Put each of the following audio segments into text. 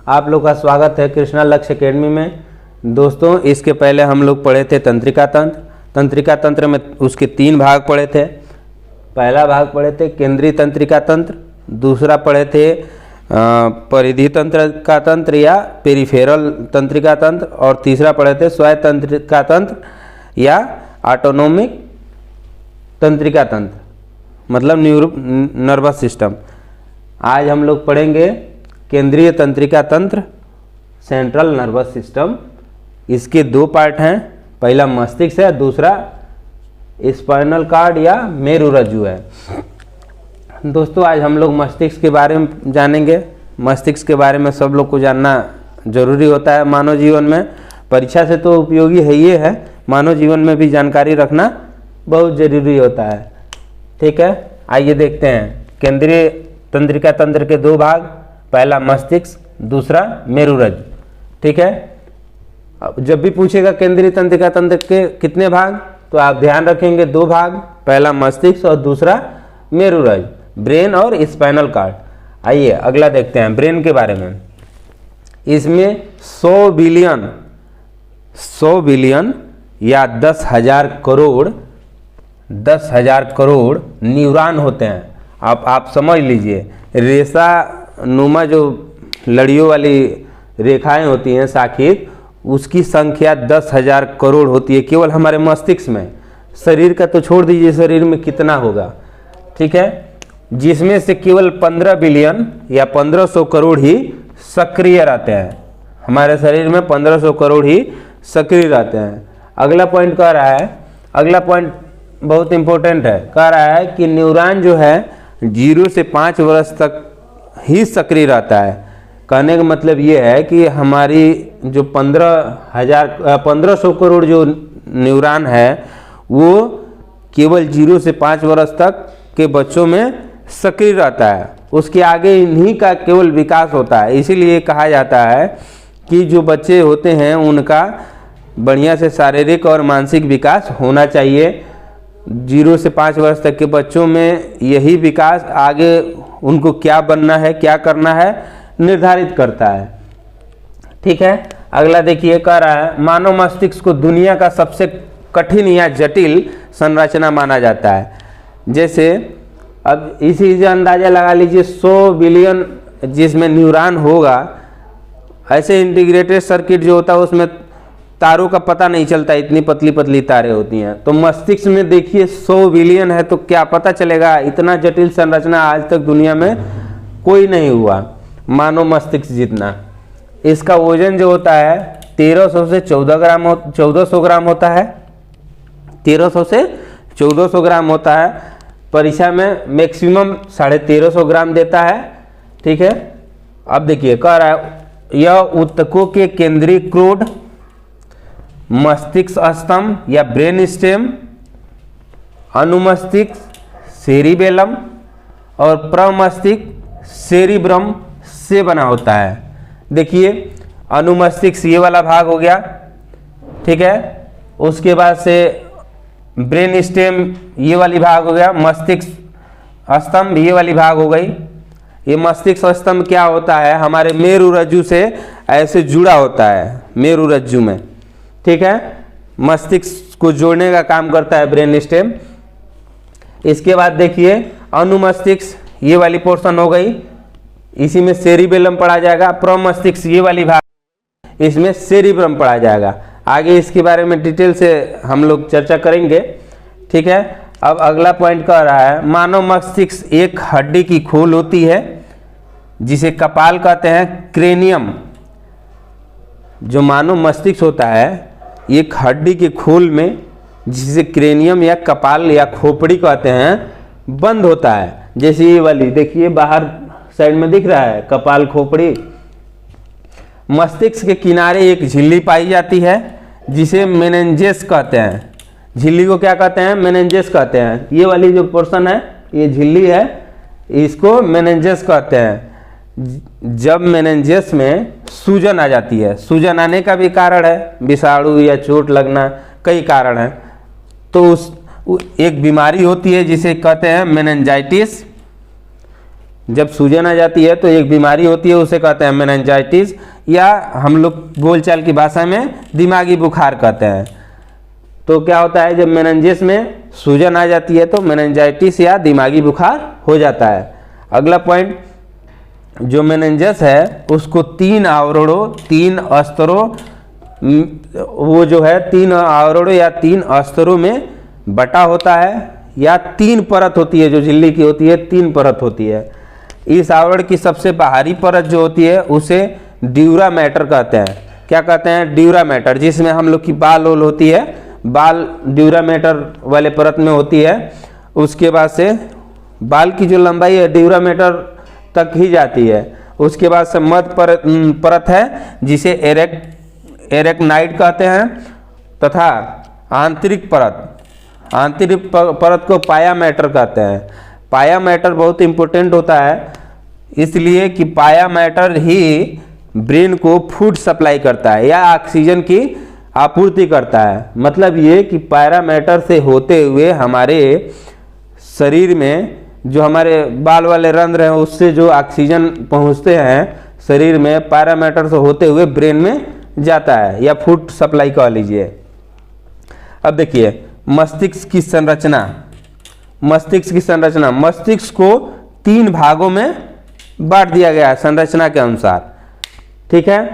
आप लोग का स्वागत है कृष्णा लक्ष्य एकेडमी में। दोस्तों, इसके पहले हम लोग पढ़े थे तंत्रिका तंत्र। तंत्रिका तंत्र में उसके 3 भाग पढ़े थे। पहला भाग पढ़े थे केंद्रीय तंत्रिका तंत्र, दूसरा पढ़े थे परिधि तंत्रिका तंत्र या पेरिफेरल तंत्रिका तंत्र, और तीसरा पढ़े थे स्वायत्त तंत्रिका तंत्र या ऑटोनोमिक तंत्रिका तंत्र, मतलब नर्वस सिस्टम। आज हम लोग पढ़ेंगे केंद्रीय तंत्रिका तंत्र, सेंट्रल नर्वस सिस्टम। इसके 2 पार्ट हैं, पहला मस्तिष्क है, दूसरा स्पाइनल कॉर्ड या मेरुरज्जु है। दोस्तों, आज हम लोग मस्तिष्क के बारे में जानेंगे। मस्तिष्क के बारे में सब लोग को जानना जरूरी होता है मानव जीवन में। परीक्षा से तो उपयोगी है ही है, मानव जीवन में भी जानकारी रखना बहुत जरूरी होता है। ठीक है, आइए देखते हैं केंद्रीय तंत्रिका तंत्र के 2 भाग, पहला मस्तिष्क, दूसरा मेरुरज्जु। ठीक है, अब जब भी पूछेगा केंद्रीय तंत्रिका तंत्र के कितने भाग, तो आप ध्यान रखेंगे 2 भाग, पहला मस्तिष्क और दूसरा मेरुरज्जु, ब्रेन और स्पाइनल कॉर्ड। आइए अगला देखते हैं ब्रेन के बारे में। इसमें 100 बिलियन या 10,000 करोड़ न्यूरॉन होते हैं। आप समझ लीजिए, रेशा नुमा जो लड़ियों वाली रेखाएं होती हैं शाखित, उसकी संख्या 10,000 करोड़ होती है केवल हमारे मस्तिष्क में। शरीर का तो छोड़ दीजिए, शरीर में कितना होगा। ठीक है, जिसमें से केवल 15 बिलियन या 1500 करोड़ ही सक्रिय रहते हैं। हमारे शरीर में 1500 करोड़ ही सक्रिय रहते हैं। अगला पॉइंट कह रहा है, अगला पॉइंट बहुत इंपॉर्टेंट है, कह रहा है कि न्यूरॉन जो है 0 से 5 वर्ष तक ही सक्रिय रहता है। कहने का मतलब ये है कि हमारी जो 1500 करोड़ जो न्यूरॉन है वो केवल 0 से 5 वर्ष तक के बच्चों में सक्रिय रहता है। उसके आगे इन्हीं का केवल विकास होता है। इसीलिए कहा जाता है कि जो बच्चे होते हैं उनका बढ़िया से शारीरिक और मानसिक विकास होना चाहिए। 0 से 5 वर्ष तक के बच्चों में यही विकास आगे उनको क्या बनना है, क्या करना है, निर्धारित करता है। ठीक है, अगला देखिए, कह रहा है मानव मस्तिष्क को दुनिया का सबसे कठिन या जटिल संरचना माना जाता है। जैसे अब इसी से अंदाजा लगा लीजिए, 100 बिलियन जिसमें न्यूरॉन होगा, ऐसे इंटीग्रेटेड सर्किट जो होता है उसमें तारों का पता नहीं चलता, इतनी पतली पतली तारें होती हैं। तो मस्तिष्क में देखिए 100 बिलियन है, तो क्या पता चलेगा। इतना जटिल संरचना आज तक दुनिया में कोई नहीं हुआ मानव मस्तिष्क जितना। इसका वजन जो होता है 1300 से 1400 ग्राम होता है। 1300 से 1400 ग्राम होता है। परीक्षा में मैक्सिमम 1350 ग्राम देता है। ठीक है, अब देखिए कह रहा है यह ऊतकों के केंद्रीय क्रोड, मस्तिष्क स्तंभ या ब्रेन स्टेम, अनुमस्तिष्क सेरिबेलम और प्रमस्तिष्क सेरिब्रम से बना होता है। देखिए, अनुमस्तिष्क ये वाला भाग हो गया। ठीक है, उसके बाद से ब्रेन स्टेम ये वाली भाग हो गया, मस्तिष्क स्तंभ ये वाली भाग हो गई। ये मस्तिष्क स्तंभ क्या होता है, हमारे मेरुरज्जु से ऐसे जुड़ा होता है मेरुरज्जु में। ठीक है, मस्तिष्क को जोड़ने का काम करता है ब्रेन स्टेम। इसके बाद देखिए अनुमस्तिष्क ये वाली पोर्शन हो गई, इसी में सेरिबेलम पढ़ा जाएगा। प्रमस्तिष्क ये वाली भाग, इसमें सेरिब्रम पढ़ा जाएगा। आगे इसके बारे में डिटेल से हम लोग चर्चा करेंगे। ठीक है, अब अगला पॉइंट कह रहा है मानव मस्तिष्क एक हड्डी की खोल होती है जिसे कपाल कहते हैं, क्रेनियम। जो मानव मस्तिष्क होता है एक हड्डी के खोल में, जिसे क्रेनियम या कपाल या खोपड़ी कहते हैं, बंद होता है। जैसे ये वाली देखिए बाहर साइड में दिख रहा है कपाल खोपड़ी। मस्तिष्क के किनारे एक झिल्ली पाई जाती है जिसे मेनिंजेस कहते हैं। झिल्ली को क्या कहते हैं, मेनिंजेस कहते हैं। ये वाली जो पोर्शन है ये झिल्ली है, इसको मेनिंजेस कहते हैं। जब मेनिंजेस में सूजन आ जाती है, सूजन आने का भी कारण है, विषाणु या चोट लगना, कई कारण है। तो उस एक बीमारी होती है जिसे कहते हैं मेनिंजाइटिस। जब सूजन आ जाती है तो एक बीमारी होती है, उसे कहते हैं मेनिंजाइटिस, या हम लोग बोलचाल की भाषा में दिमागी बुखार कहते हैं। तो क्या होता है, जब मेनिंजेस में सूजन आ जाती है तो मेनिंजाइटिस या दिमागी बुखार हो जाता है। अगला पॉइंट, जो मेनिंजेस है उसको 3 आवरणों 3 स्तरों, वो जो है 3 आवरणों या 3 स्तरों में बटा होता है, या 3 परत होती है, जो झिल्ली की होती है 3 परत होती है। इस आवरण की सबसे बाहरी परत जो होती है उसे ड्यूरा मैटर कहते हैं। क्या कहते हैं? ड्यूरा मैटर, जिसमें हम लोग की बाल ओल होती है, बाल ड्यूरा मैटर वाले परत में होती है। उसके बाद से बाल की जो लंबाई है ड्यूरा मैटर तक ही जाती है। उसके बाद से मध्य परत है जिसे एरेक्नाइड कहते हैं, तथा आंतरिक परत को पाया मैटर कहते हैं। पाया मैटर बहुत इंपॉर्टेंट होता है, इसलिए कि पाया मैटर ही ब्रेन को फूड सप्लाई करता है या ऑक्सीजन की आपूर्ति करता है। मतलब ये कि पाया मैटर से होते हुए हमारे शरीर में जो हमारे बाल वाले रंध्र हैं उससे जो ऑक्सीजन पहुंचते हैं शरीर में, पाया मैटर से होते हुए ब्रेन में जाता है, या फूड सप्लाई कह लीजिए। अब देखिए मस्तिष्क की संरचना। मस्तिष्क को 3 भागों में बांट दिया गया है संरचना के अनुसार, ठीक है।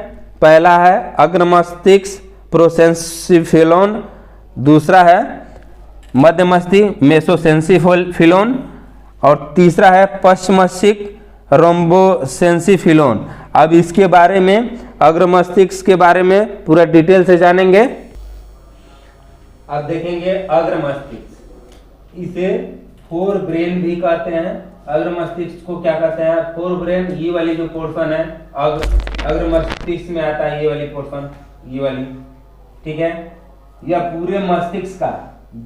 पहला है अग्र मस्तिष्क प्रोसेंसिफिलोन, दूसरा है मध्य मस्तिष्क मेसोसेंसिफिलोन, और तीसरा है पश्च मस्तिष्क रोम्बोसेंसिफिलोन। अब इसके बारे में, अग्र मस्तिष्क के बारे में पूरा डिटेल से जानेंगे। अब देखेंगे अग्र मस्तिष्क, इसे फोर ब्रेन भी कहते हैं। अग्र मस्तिष्क को क्या कहते हैं? Fore brain. ये वाली जो पोर्शन है अग्र मस्तिष्क में आता है, ये वाली पोर्शन, ये वाली, ठीक है। यह पूरे मस्तिष्क का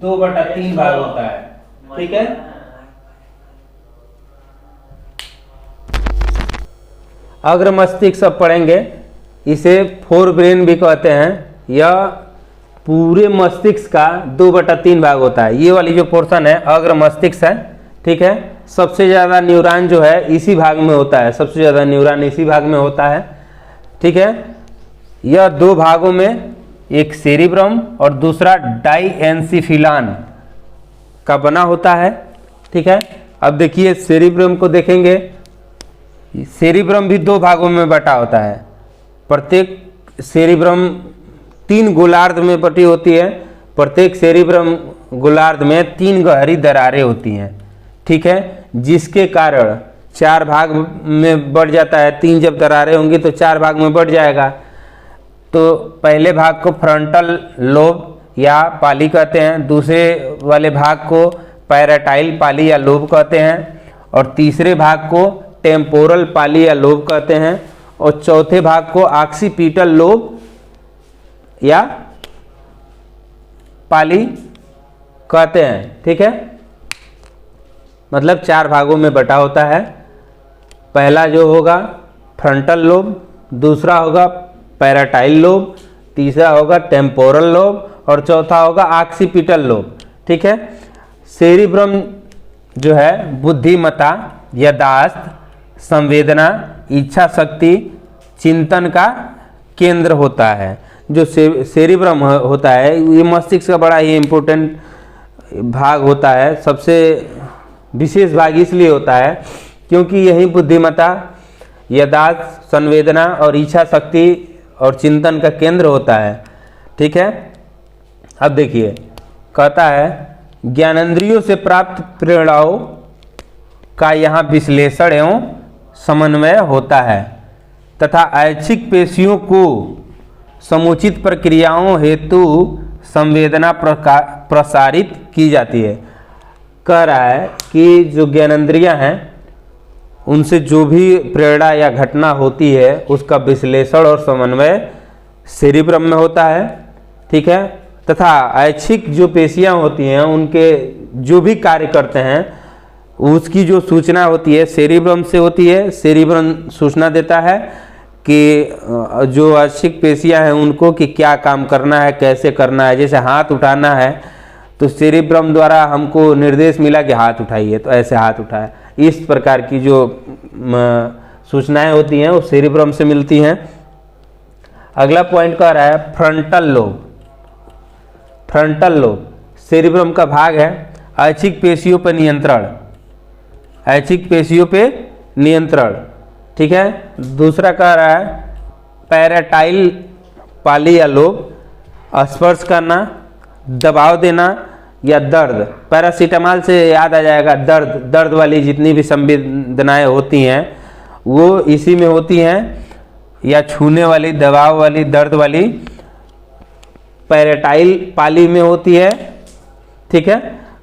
2/3 भाग होता है, ठीक है। अग्र मस्तिष्क सब पढ़ेंगे, इसे फोर ब्रेन भी कहते हैं। यह पूरे मस्तिष्क का 2/3 भाग होता है। ये वाली जो पोर्शन है अग्र मस्तिष्क है, ठीक है। सबसे ज़्यादा न्यूरॉन जो है इसी भाग में होता है, सबसे ज़्यादा न्यूरॉन इसी भाग में होता है, ठीक है। यह 2 भागों में, एक सेरिब्रम और दूसरा डाइएन्सिफिलान का बना होता है, ठीक है। अब देखिए सेरिब्रम को देखेंगे। सेरिब्रम भी 2 भागों में बटा होता है। प्रत्येक सेरिब्रम 3 गोलार्ध में बटी होती है। प्रत्येक सेरिब्रम गोलार्ध में 3 गहरी दरारें होती हैं, ठीक है, जिसके कारण 4 भाग में बढ़ जाता है। 3 जब दरारें होंगी तो 4 भाग में बढ़ जाएगा। तो पहले भाग को फ्रंटल लोब या पाली कहते हैं, दूसरे वाले भाग को पैराटाइल पाली या लोब कहते हैं, और तीसरे भाग को टेम्पोरल पाली या लोब कहते हैं, और चौथे भाग को ऑक्सीपिटल लोब या पाली कहते हैं, ठीक है। मतलब 4 भागों में बटा होता है। पहला जो होगा फ्रंटल लोब, दूसरा होगा पैराटाइल लोब, तीसरा होगा टेम्पोरल लोब, और चौथा होगा ऑक्सीपिटल लोब, ठीक है। सेरिब्रम जो है बुद्धिमत्ता, याददाश्त, संवेदना, इच्छा शक्ति, चिंतन का केंद्र होता है। जो सेरिब्रम होता है ये मस्तिष्क का बड़ा ही इम्पोर्टेंट भाग होता है। सबसे विशेष भाग इसलिए होता है क्योंकि यही बुद्धिमत्ता, याददाश्त, संवेदना और इच्छा शक्ति और चिंतन का केंद्र होता है, ठीक है। अब देखिए कहता है ज्ञानेंद्रियों से प्राप्त प्रेरणाओं का यहाँ विश्लेषण एवं समन्वय होता है तथा ऐच्छिक पेशियों को समुचित प्रक्रियाओं हेतु संवेदना प्रसारित की जाती है। कह रहा है कि जो ज्ञानेंद्रियां हैं उनसे जो भी प्रेरणा या घटना होती है उसका विश्लेषण और समन्वय सेरिब्रम में होता है, ठीक है। तथा ऐच्छिक जो पेशियां होती हैं उनके जो भी कार्य करते हैं उसकी जो सूचना होती है सेरिब्रम से होती है। सेरिब्रम सूचना देता है कि जो ऐच्छिक पेशियां हैं उनको कि क्या काम करना है, कैसे करना है। जैसे हाथ उठाना है तो सेरिब्रम द्वारा हमको निर्देश मिला कि हाथ उठाइए, तो ऐसे हाथ उठाए, इस प्रकार की जो सूचनाएं होती हैं वो सेरिब्रम से मिलती हैं। अगला पॉइंट कह रहा है frontal lobe. Frontal lobe cerebrum का भाग है ऐच्छिक पेशियों पर नियंत्रण, ऐच्छिक पेशियों पे नियंत्रण, ठीक है। दूसरा कह रहा है पैराटाइल पाली या लोब, स्पर्श करना, दबाव देना या दर्द। पैरासीटामॉल से याद आ जाएगा दर्द, दर्द वाली जितनी भी संवेदनाएं होती हैं वो इसी में होती हैं, या छूने वाली, दबाव वाली, दर्द वाली पैराटाइल पाली में होती है, ठीक है।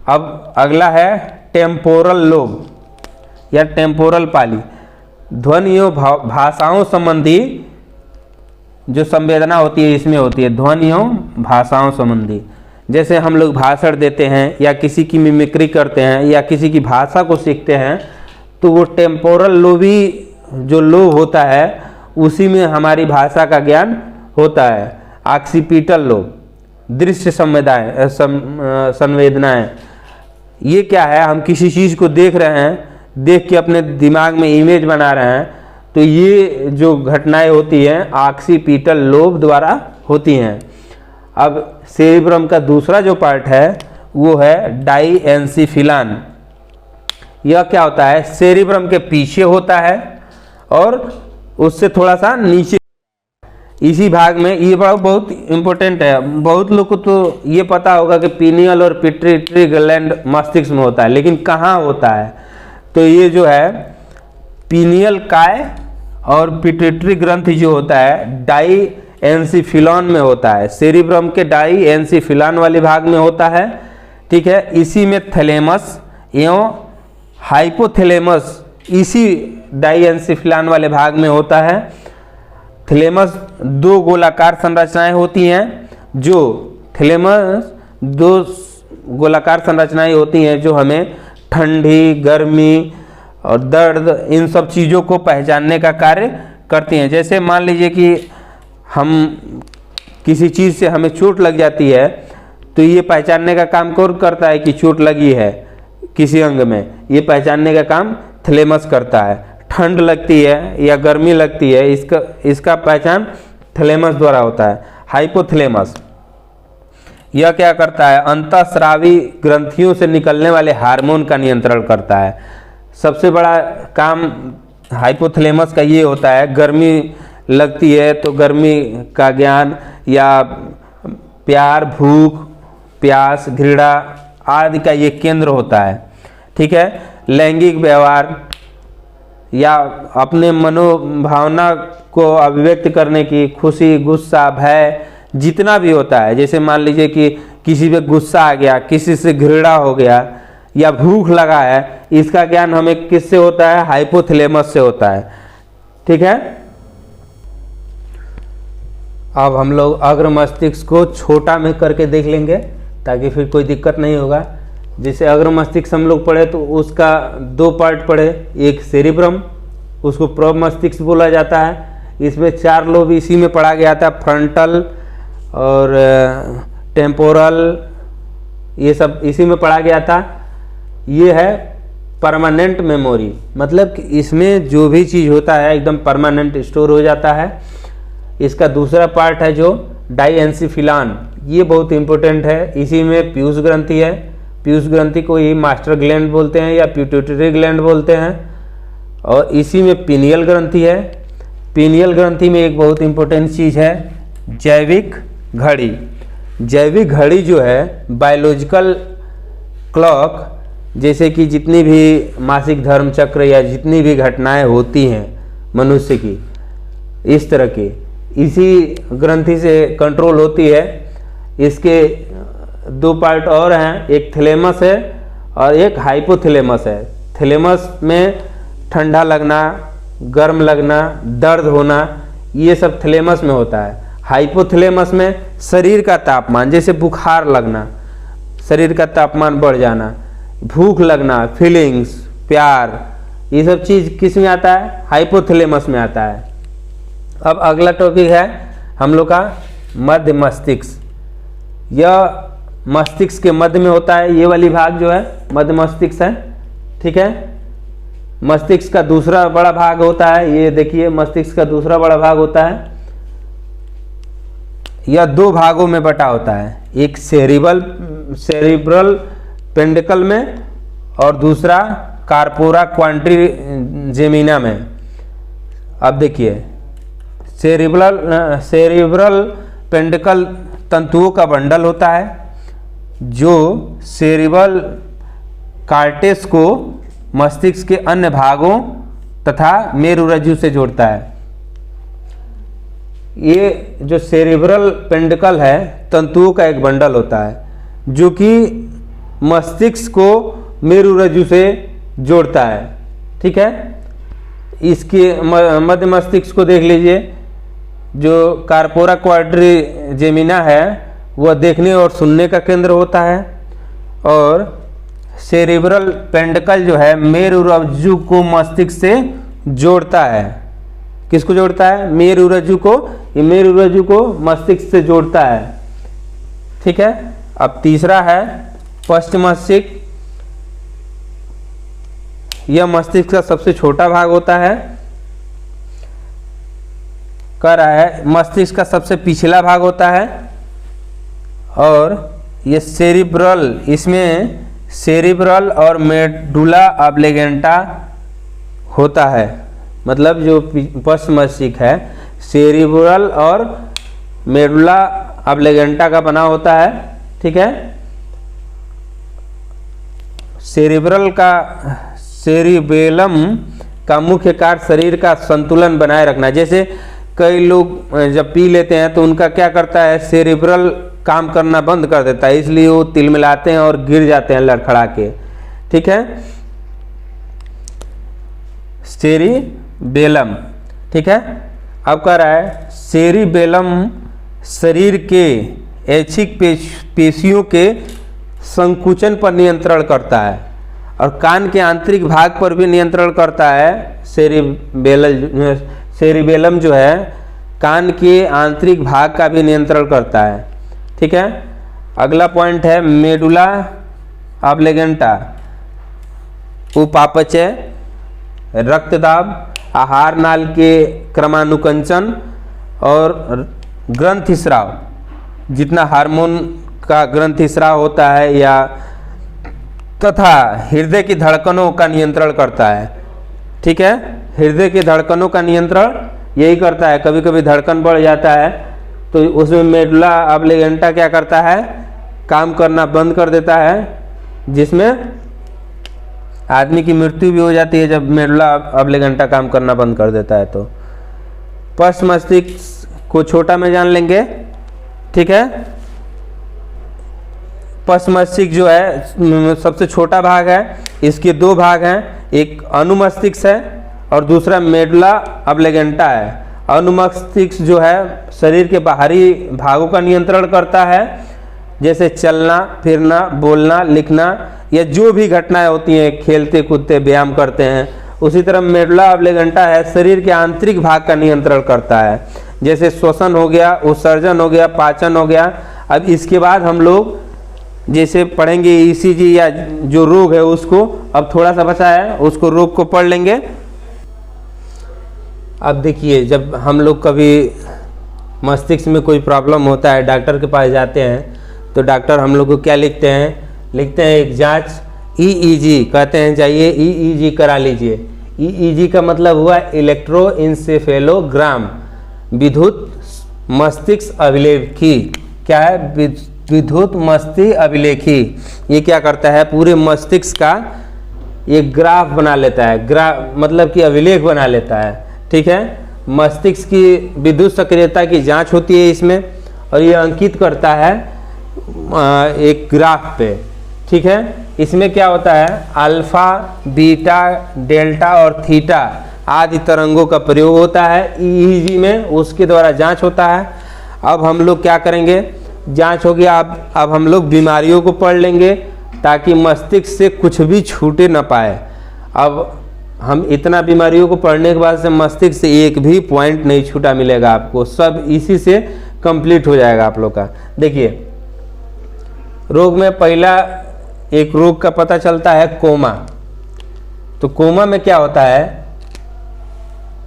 अब अगला है टेम्पोरल लोब या टेम्पोरल पाली। ध्वनियों भाषाओं संबंधी जो संवेदना होती है इसमें होती है, ध्वनियों भाषाओं संबंधी। जैसे हम लोग भाषण देते हैं या किसी की मिमिक्री करते हैं या किसी की भाषा को सीखते हैं तो वो टेम्पोरल लोबी जो लोब होता है उसी में हमारी भाषा का ज्ञान होता है। ऑक्सीपिटल लोब दृश्य संवेदनाएं, ये क्या है, हम किसी चीज़ को देख रहे हैं, देख के अपने दिमाग में इमेज बना रहे हैं, तो ये जो घटनाएं होती हैं ऑक्सीपिटल लोब द्वारा होती हैं। अब सेरिब्रम का दूसरा जो पार्ट है वो है डाईएन्सिफिलान। यह क्या होता है, सेरिब्रम के पीछे होता है और उससे थोड़ा सा नीचे। इसी भाग में ये बहुत इम्पोर्टेंट है, बहुत लोग को तो ये पता होगा कि पीनियल और पिट्यूटरी ग्लैंड मस्तिष्क में होता है, लेकिन कहाँ होता है, तो ये जो है पीनियल काय और पिट्यूटरी ग्रंथि जो होता है डाईएन्सिफिलान में होता है। सेरिब्रम के डाईएन्सिफिलान वाले भाग में होता है, ठीक है। इसी में थैलेमस एवं हाइपोथैलेमस इसी डाईएन्सिफिलान वाले भाग में होता है। थैलेमस दो गोलाकार संरचनाएं होती हैं, जो थैलेमस दो गोलाकार संरचनाएं होती हैं जो हमें ठंडी, गर्मी और दर्द इन सब चीज़ों को पहचानने का कार्य करती हैं। जैसे मान लीजिए कि हम किसी चीज़ से हमें चोट लग जाती है तो ये पहचानने का काम कौन करता है कि चोट लगी है किसी अंग में, ये पहचानने का काम थैलेमस करता है। ठंड लगती है या गर्मी लगती है, इसका पहचान थैलेमस द्वारा होता है। हाइपोथैलेमस यह क्या करता है, अंतःस्रावी ग्रंथियों से निकलने वाले हार्मोन का नियंत्रण करता है। सबसे बड़ा काम हाइपोथैलेमस का ये होता है, गर्मी लगती है तो गर्मी का ज्ञान या प्यार, भूख, प्यास, घृणा आदि का ये केंद्र होता है, ठीक है। लैंगिक व्यवहार या अपने मनोभावना को अभिव्यक्त करने की, खुशी, गुस्सा, भय जितना भी होता है, जैसे मान लीजिए कि किसी पे गुस्सा आ गया, किसी से घृणा हो गया या भूख लगा है, इसका ज्ञान हमें किससे होता है, हाइपोथैलेमस से होता है, ठीक है। अब हम लोग अग्र मस्तिष्क को छोटा में करके देख लेंगे ताकि फिर कोई दिक्कत नहीं होगा। जैसे अग्र मस्तिष्क हम लोग पढ़े तो उसका दो पार्ट पढ़े, एक सेरिब्रम, उसको प्रोब मस्तिष्क बोला जाता है। इसमें 4 लोब इसी में पढ़ा गया था, फ्रंटल और टेम्पोरल, ये सब इसी में पढ़ा गया था। ये है परमानेंट मेमोरी, मतलब कि इसमें जो भी चीज़ होता है एकदम परमानेंट स्टोर हो जाता है। इसका दूसरा पार्ट है जो डाईएन्सिफिलान, ये बहुत इंपॉर्टेंट है। इसी में पीयूष ग्रंथि है, पीयूष ग्रंथि को ही मास्टर ग्लैंड बोलते हैं या पिट्यूटरी ग्लैंड बोलते हैं। और इसी में पीनियल ग्रंथि है। पीनियल ग्रंथि में एक बहुत इंपॉर्टेंट चीज़ है जैविक घड़ी। जैविक घड़ी जो है बायोलॉजिकल क्लॉक, जैसे कि जितनी भी मासिक धर्म चक्र या जितनी भी घटनाएं होती हैं मनुष्य की, इस तरह की इसी ग्रंथि से कंट्रोल होती है। इसके 2 पार्ट और हैं, एक थैलेमस है और एक हाइपोथैलेमस है। थैलेमस में ठंडा लगना, गर्म लगना, दर्द होना, ये सब थैलेमस में होता है। हाइपोथैलेमस में शरीर का तापमान, जैसे बुखार लगना, शरीर का तापमान बढ़ जाना, भूख लगना, फीलिंग्स, प्यार, ये सब चीज़ किस में आता है, हाइपोथैलेमस में आता है। अब अगला टॉपिक है हम लोग का मध्य मस्तिष्क। यह मस्तिष्क के मध्य में होता है, ये वाली भाग जो है मध्य मस्तिष्क है, ठीक है। मस्तिष्क का दूसरा बड़ा भाग होता है, ये देखिए मस्तिष्क का दूसरा बड़ा भाग होता है, यह दो भागों में बटा होता है, एक सेरिब्रल पेंडिकल में और दूसरा कार्पोरा क्वाड्रिजेमिना में। अब देखिए सेरिब्रल पेंडिकल तंतुओं का बंडल होता है जो सेरिब्रल कार्टेक्स को मस्तिष्क के अन्य भागों तथा मेरुरज्जु से जोड़ता है। ये जो सेरिब्रल पेंडिकल है तंतुओं का एक बंडल होता है जो कि मस्तिष्क को मेरुरज्जु से जोड़ता है। ठीक है, इसके मध्य मस्तिष्क को देख लीजिए, जो कार्पोरा क्वाड्रिजेमिना है वह देखने और सुनने का केंद्र होता है, और सेरिब्रल पेंडिकल जो है मेरुरज्जु को मस्तिष्क से जोड़ता है। किसको जोड़ता है? मेरुरज्जु को। ये मेरुरज्जु को मस्तिष्क से जोड़ता है। ठीक है, अब तीसरा है पश्च मस्तिष्क। यह मस्तिष्क का सबसे छोटा भाग होता है। कह रहा है मस्तिष्क का सबसे पिछला भाग होता है, और ये सेरिब्रल, इसमें सेरिब्रल और मेडुला ऑब्लिगेंटा होता है। मतलब जो पश्च मस्तिष्क है सेरिब्रल और मेडुला ऑब्लिगेंटा का बना होता है। ठीक है, सेरिबेलम का मुख्य कार्य शरीर का संतुलन बनाए रखना। जैसे कई लोग जब पी लेते हैं तो उनका क्या करता है, सेरिब्रल काम करना बंद कर देता है, इसलिए वो तिलमिलाते हैं और गिर जाते हैं लड़खड़ा के। ठीक है, सेरिबेलम। ठीक है, अब कह रहा है सेरिबेलम शरीर के ऐच्छिक पेशियों के संकुचन पर नियंत्रण करता है और कान के आंतरिक भाग पर भी नियंत्रण करता है। सेरिबेलम जो है कान के आंतरिक भाग का भी नियंत्रण करता है। ठीक है, अगला पॉइंट है मेडुला ऑब्लिगेंटा। उपापचय, रक्तदाब, आहार नाल के क्रमानुकंचन और ग्रंथिस्राव, जितना हार्मोन का ग्रंथिस्राव होता है या तथा हृदय की धड़कनों का नियंत्रण करता है। ठीक है, हृदय की धड़कनों का नियंत्रण यही करता है। कभी कभी धड़कन बढ़ जाता है तो उसमें मेडुला ऑब्लिगेंटा क्या करता है, काम करना बंद कर देता है, जिसमें आदमी की मृत्यु भी हो जाती है जब मेडुला ऑब्लिगेंटा काम करना बंद कर देता है। तो पश्च मस्तिष्क को छोटा में जान लेंगे। ठीक है, पश्च मस्तिष्क जो है सबसे छोटा भाग है। इसके दो भाग हैं, एक अनुमस्तिष्क है और दूसरा मेडुला ऑब्लिगेंटा है। अनुमस्तिष्क जो है शरीर के बाहरी भागों का नियंत्रण करता है, जैसे चलना फिरना, बोलना, लिखना या जो भी घटनाएं होती हैं, खेलते कूदते व्यायाम करते हैं। उसी तरह मेडुला ऑब्लिगेंटा है शरीर के आंतरिक भाग का नियंत्रण करता है, जैसे श्वसन हो गया, उत्सर्जन हो गया, पाचन हो गया। अब इसके बाद हम लोग जैसे पढ़ेंगे ईसीजी या जो रोग है उसको, अब थोड़ा सा बचा है उसको रोग को पढ़ लेंगे। अब देखिए, जब हम लोग कभी मस्तिष्क में कोई प्रॉब्लम होता है, डॉक्टर के पास जाते हैं तो डॉक्टर हम लोग को क्या लिखते हैं, लिखते हैं एक जांच ईईजी, कहते हैं जाइए ईईजी करा लीजिए। ईईजी का मतलब हुआ इलेक्ट्रोइंसेफेलोग्राम, विद्युत मस्तिष्क अभिलेखी। क्या है? विद्युत मस्तिष्क अभिलेखी। ये क्या करता है, पूरे मस्तिष्क का एक ग्राफ बना लेता है, ग्राफ मतलब कि अभिलेख बना लेता है। ठीक है, मस्तिष्क की विद्युत सक्रियता की जांच होती है इसमें, और ये अंकित करता है एक ग्राफ पे। ठीक है, इसमें क्या होता है, अल्फा, बीटा, डेल्टा और थीटा आदि तरंगों का प्रयोग होता है ईईजी में, उसके द्वारा जांच होता है। अब हम लोग क्या करेंगे, जांच हो गया, अब हम लोग बीमारियों को पढ़ लेंगे ताकि मस्तिष्क से कुछ भी छूटे ना पाए। अब हम इतना बीमारियों को पढ़ने के बाद से मस्तिष्क से एक भी पॉइंट नहीं छूटा मिलेगा आपको, सब इसी से कंप्लीट हो जाएगा आप लोग का। देखिए, रोग में पहला एक रोग का पता चलता है कोमा। तो कोमा में क्या होता है,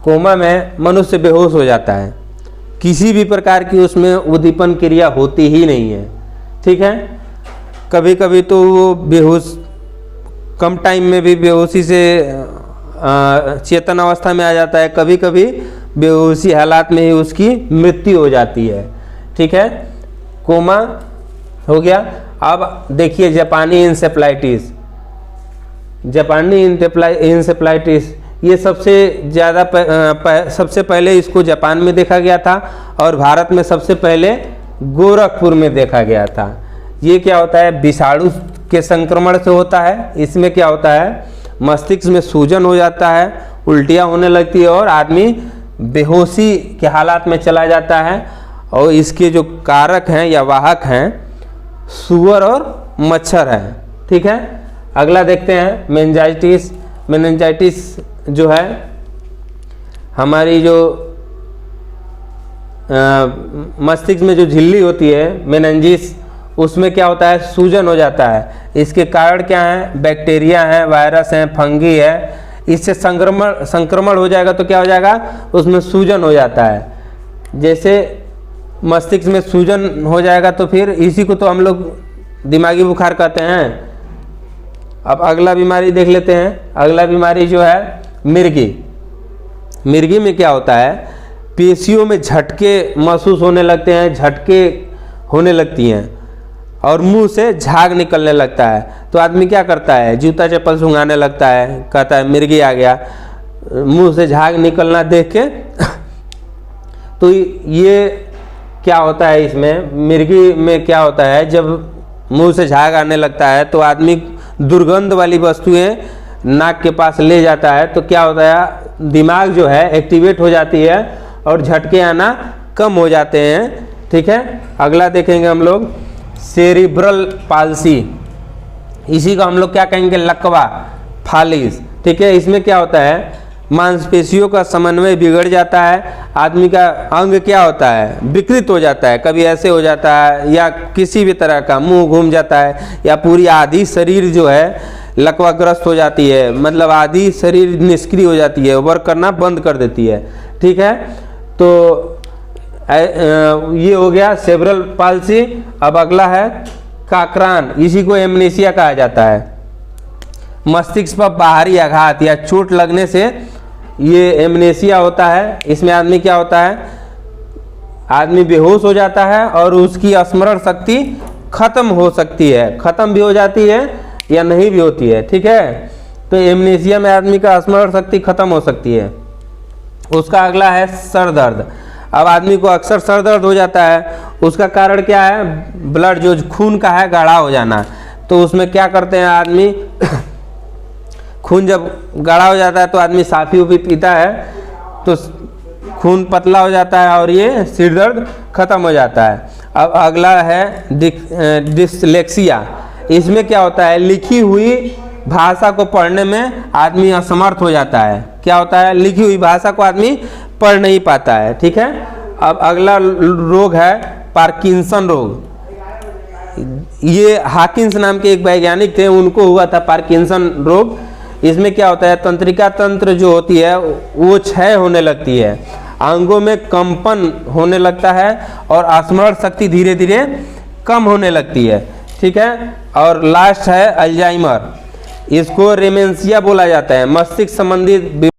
कोमा में मनुष्य बेहोश हो जाता है, किसी भी प्रकार की उसमें उद्दीपन क्रिया होती ही नहीं है, ठीक है। कभी कभी तो वो बेहोश कम टाइम में भी बेहोशी से चेतन अवस्था में आ जाता है, कभी कभी बेहोशी हालात में ही उसकी मृत्यु हो जाती है, ठीक है। कोमा हो गया। अब देखिए जापानी इंसेफ्लाइटिस, जापानी इंसेफ्लाइटिस ये सबसे ज़्यादा सबसे पहले इसको जापान में देखा गया था और भारत में सबसे पहले गोरखपुर में देखा गया था। ये क्या होता है, विषाणु के संक्रमण से होता है। इसमें क्या होता है, मस्तिष्क में सूजन हो जाता है, उल्टियाँ होने लगती है और आदमी बेहोशी के हालात में चला जाता है। और इसके जो कारक हैं या वाहक हैं सुअर और मच्छर हैं, ठीक है। अगला देखते हैं मेनिंजाइटिस। मेनिंजाइटिस जो है हमारी जो मस्तिष्क में जो झिल्ली होती है मेनिंजिस, उसमें क्या होता है, सूजन हो जाता है। इसके कारण क्या है, बैक्टीरिया हैं, वायरस हैं, फंगी है। इससे संक्रमण हो जाएगा तो क्या हो जाएगा, उसमें सूजन हो जाता है। जैसे मस्तिष्क में सूजन हो जाएगा तो फिर इसी को तो हम लोग दिमागी बुखार कहते हैं। अब अगला बीमारी देख लेते हैं। अगला बीमारी जो है मिर्गी। मिर्गी में क्या होता है, पेशियों में झटके महसूस होने लगते हैं, झटके होने लगती हैं और मुंह से झाग निकलने लगता है। तो आदमी क्या करता है, जूता चप्पल सूंघाने लगता है, कहता है मिर्गी आ गया। मुंह से झाग निकलना देख के तो ये क्या होता है, इसमें मिर्गी में क्या होता है, जब मुंह से झाग आने लगता है तो आदमी दुर्गंध वाली वस्तुएं नाक के पास ले जाता है। तो क्या होता है, दिमाग जो है एक्टिवेट हो जाती है और झटके आना कम हो जाते हैं, ठीक है। अगला देखेंगे हम लोग सेरिब्रल पाल्सी। इसी को हम लोग क्या कहेंगे, लकवा, फालिस, ठीक है। इसमें क्या होता है, मांसपेशियों का समन्वय बिगड़ जाता है, आदमी का अंग क्या होता है, विकृत हो जाता है, कभी ऐसे हो जाता है या किसी भी तरह का मुंह घूम जाता है या पूरी आधी शरीर जो है लकवाग्रस्त हो जाती है, मतलब आधी शरीर निष्क्रिय हो जाती है, वर्क करना बंद कर देती है, ठीक है। तो ये हो गया सेरेब्रल पाल्सी। अब अगला है काकरान, इसी को एमनेसिया कहा जाता है। मस्तिष्क पर बाहरी आघात या चोट लगने से ये एमनेसिया होता है। इसमें आदमी क्या होता है, आदमी बेहोश हो जाता है और उसकी स्मरण शक्ति खत्म हो सकती है, खत्म भी हो जाती है या नहीं भी होती है, ठीक है। तो एमनेसिया में आदमी का स्मरण शक्ति खत्म हो सकती है। उसका अगला है सर दर्द। अब आदमी को अक्सर सर दर्द हो जाता है, उसका कारण क्या है, ब्लड जो खून का है गाढ़ा हो जाना। तो उसमें क्या करते हैं आदमी खून जब गाढ़ा हो जाता है तो आदमी साफी उपी पीता है तो खून पतला हो जाता है और ये सिर दर्द खत्म हो जाता है। अब अगला है डिसलेक्सिया। इसमें क्या होता है, लिखी हुई भाषा को पढ़ने में आदमी असमर्थ हो जाता है। क्या होता है, लिखी हुई भाषा को आदमी पढ़ नहीं पाता है, ठीक है। अब अगला रोग है पार्किंसन रोग। ये हाकिंस नाम के एक वैज्ञानिक थे, उनको हुआ था पार्किंसन रोग। इसमें क्या होता है, तंत्रिका तंत्र जो होती है वो क्षय होने लगती है, अंगों में कंपन होने लगता है और स्मरण शक्ति धीरे धीरे कम होने लगती है, ठीक है। और लास्ट है अल्जाइमर। इसको रेमेंसिया बोला जाता है, मस्तिष्क संबंधित